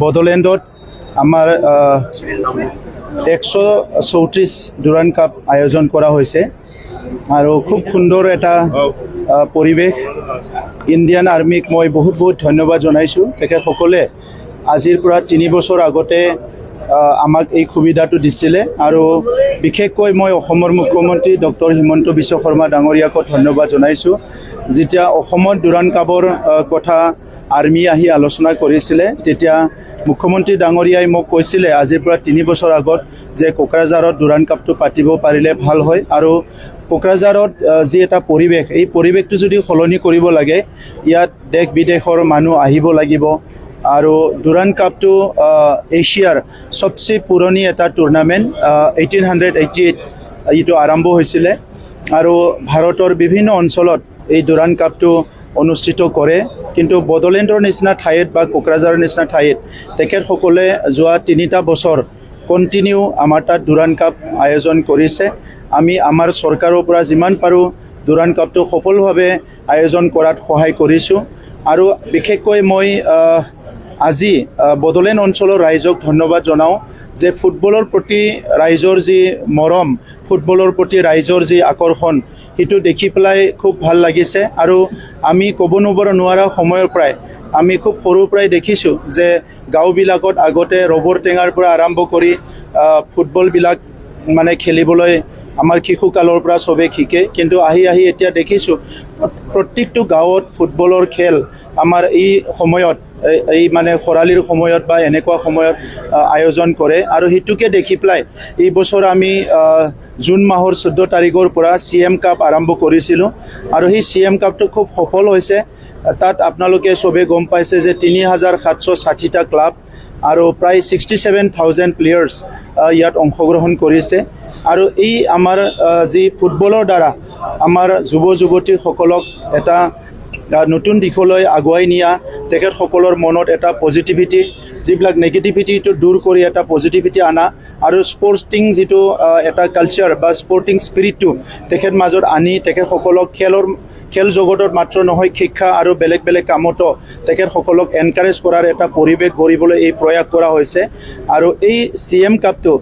বড়োলেণ্ডত আমাৰ 134 Durand cup আয়োজন কৰা হৈছে আৰু খুব সুন্দৰ এটা পৰিৱেশ। ইণ্ডিয়ান আৰ্মিক মই বহুত ধন্যবাদ জনাইছোঁ। তেখেতসকলে আজিৰ পৰা 3 বছৰ আগতে আমাক এই সুবিধাটো দিছিলে আৰু বিশেষকৈ মই অসমৰ মুখ্যমন্ত্ৰী ডক্টৰ হিমন্ত বিশ্ব শৰ্মা ডাঙৰীয়াক ধন্যবাদ জনাইছোঁ। যেতিয়া অসমত ডুৰাণ্ড কাপৰ কথা আৰ্মি আহি আলোচনা কৰিছিলে তেতিয়া মুখ্যমন্ত্ৰী ডাঙৰীয়াই মোক কৈছিলে আজিৰ পৰা 3 বছৰ আগত যে কোকৰাঝাৰত ডুৰাণ্ড কাপটো পাতিব পাৰিলে ভাল হয় আৰু কোকৰাঝাৰত যি এটা পৰিৱেশ, এই পৰিৱেশটো যদি সলনি কৰিব লাগে ইয়াত দেশ বিদেশৰ মানুহ আহিব লাগিব আৰু ডুৰাণ্ড কাপটো এছিয়াৰ সবচে পুৰণি এটা টুৰ্ণামেণ্ট। 1888 এইটো আৰম্ভ হৈছিলে আৰু ভাৰতৰ বিভিন্ন অঞ্চলত এই ডুৰাণ্ড কাপটো অনুষ্ঠিত কৰে। কিন্তু বড়োলেণ্ডৰ নিচিনা ঠাইত বা কোকৰাঝাৰৰ নিচিনা ঠাইত তেখেতসকলে যোৱা 3টা বছৰ কণ্টিনিউ আমাৰ তাত ডুৰাণ্ড কাপ আয়োজন কৰিছে। আমি আমাৰ চৰকাৰৰ পৰা যিমান পাৰোঁ ডুৰাণ্ড কাপটো সফলভাৱে আয়োজন কৰাত সহায় কৰিছোঁ আৰু বিশেষকৈ মই আজি বড়োলেণ্ড অঞ্চলৰ ৰাইজক ধন্যবাদ জনাওঁ যে ফুটবলৰ প্ৰতি ৰাইজৰ যি মৰম, ফুটবলৰ প্ৰতি ৰাইজৰ যি আকৰ্ষণ, সেইটো দেখি পেলাই খুব ভাল লাগিছে। আৰু আমি ক'ব নোৱাৰা সময়ৰ পৰাই আমি খুব সৰুৰ পৰাই দেখিছোঁ যে গাঁওবিলাকত আগতে ৰবৰ টেঙাৰ পৰা আৰম্ভ কৰি ফুটবলবিলাক মানে খেলিবলৈ আমাৰ শিশুকালৰ পৰা চবেই শিকে। কিন্তু আহি এতিয়া দেখিছোঁ প্ৰত্যেকটো গাঁৱত ফুটবলৰ খেল আমাৰ এই সময়ত, এই মানে খৰালিৰ সময়ত বা এনেকুৱা সময়ত আয়োজন কৰে আৰু সেইটোকে দেখি পেলাই এই বছৰ আমি জুন মাহৰ 14 তাৰিখৰ পৰা CM কাপ আৰম্ভ কৰিছিলোঁ আৰু সেই CM কাপটো খুব সফল হৈছে। তাত আপোনালোকে চবেই গম পাইছে যে 3760টা ক্লাব আৰু প্ৰায় 67,000 প্লেয়াৰ্ছ ইয়াত অংশগ্ৰহণ কৰিছে আৰু এই আমাৰ যি ফুটবলৰ দ্বাৰা আমাৰ যুৱ যুৱতীসকলক এটা নতুন দিশলৈ আগুৱাই নিয়া, তেখেতসকলৰ মনত এটা পজিটিভিটি, যিবিলাক নেগেটিভিটিটো দূৰ কৰি এটা পজিটিভিটি আনা আৰু স্পৰ্টিং যিটো এটা কালচাৰ বা স্পৰ্টিং স্পিৰিটটো তেখেত মাজত আনি তেখেতসকলক খেল জগতত মাত্ৰ নহয় শিক্ষা আৰু বেলেগ কামতো তেখেতসকলক এনকাৰেজ কৰাৰ এটা পৰিৱেশ গঢ়িবলৈ এই প্ৰয়াস কৰা হৈছে। আৰু এই CM কাপটো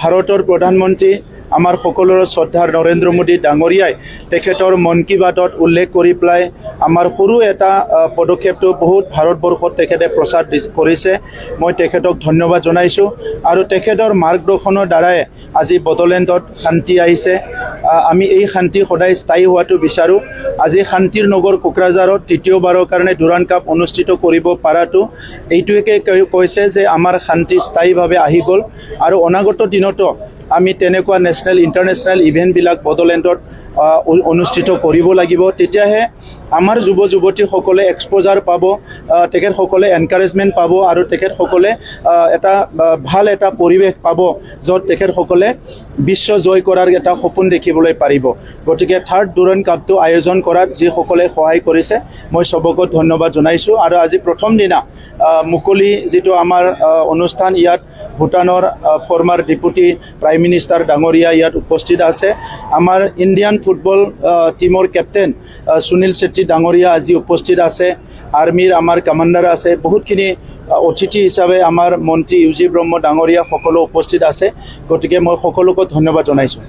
ভাৰতৰ প্ৰধানমন্ত্ৰী আমাৰ সকলোৰে শ্ৰদ্ধাৰ নৰেন্দ্ৰ মোদী ডাঙৰীয়াই তেখেতৰ মন কী বাতত উল্লেখ কৰি পেলাই আমাৰ সৰু এটা পদক্ষেপটো বহুত ভাৰতবৰ্ষত তেখেতে প্ৰচাৰ কৰিছে। মই তেখেতক ধন্যবাদ জনাইছোঁ আৰু তেখেতৰ মাৰ্গদৰ্শনৰ দ্বাৰাই আজি বড়োলেণ্ডত শান্তি আহিছে। আমি এই শান্তি সদায় স্থায়ী হোৱাটো বিচাৰোঁ। আজি শান্তিৰ নগৰ কোকৰাঝাৰত 3য়বাৰৰ কাৰণে ডুৰাণ্ড কাপ অনুষ্ঠিত কৰিব পৰাটো এইটোৱে কৈছে যে আমাৰ শান্তি স্থায়ীভাৱে আহি গ'ল আৰু অনাগত দিনতো আমি তেনেকুৱা নেশ্যনেল ইণ্টাৰনেশ্যনেল ইভেণ্টবিলাক বড়োলেণ্ডত অনুষ্ঠিত কৰিব লাগিব। তেতিয়াহে আমাৰ যুৱ যুৱতীসকলে এক্সপ'জাৰ পাব, তেখেতসকলে এনকাৰেজমেণ্ট পাব আৰু তেখেতসকলে এটা ভাল এটা পৰিৱেশ পাব য'ত তেখেতসকলে বিশ্ব জয় কৰাৰ এটা সপোন দেখিবলৈ পাৰিব। গতিকে 3rd ডুৰাণ্ড কাপটো আয়োজন কৰাত যিসকলে সহায় কৰিছে মই চবকে ধন্যবাদ জনাইছোঁ। আৰু আজি প্ৰথম দিনা মুকলি যিটো আমাৰ অনুষ্ঠান, ইয়াত ভূটানৰ ফৰ্মাৰ ডেপুটি প্ৰাইম মিনিষ্টাৰ ডাঙৰীয়া ইয়াত উপস্থিত আছে। আমাৰ ইণ্ডিয়ান ফুটবল টিমৰ কেপ্টেইন সুনীল ছেত্ৰী ডাঙৰীয়া আজি উপস্থিত আছে। আৰ্মিৰ আমাৰ কমাণ্ডাৰ আছে। বহুতখিনি অতিথি হিচাপে আমাৰ মন্ত্ৰী UG ব্ৰহ্ম ডাঙৰীয়া সকলো উপস্থিত আছে। গতিকে মই সকলোকে ধন্যবাদ জনাইছোঁ।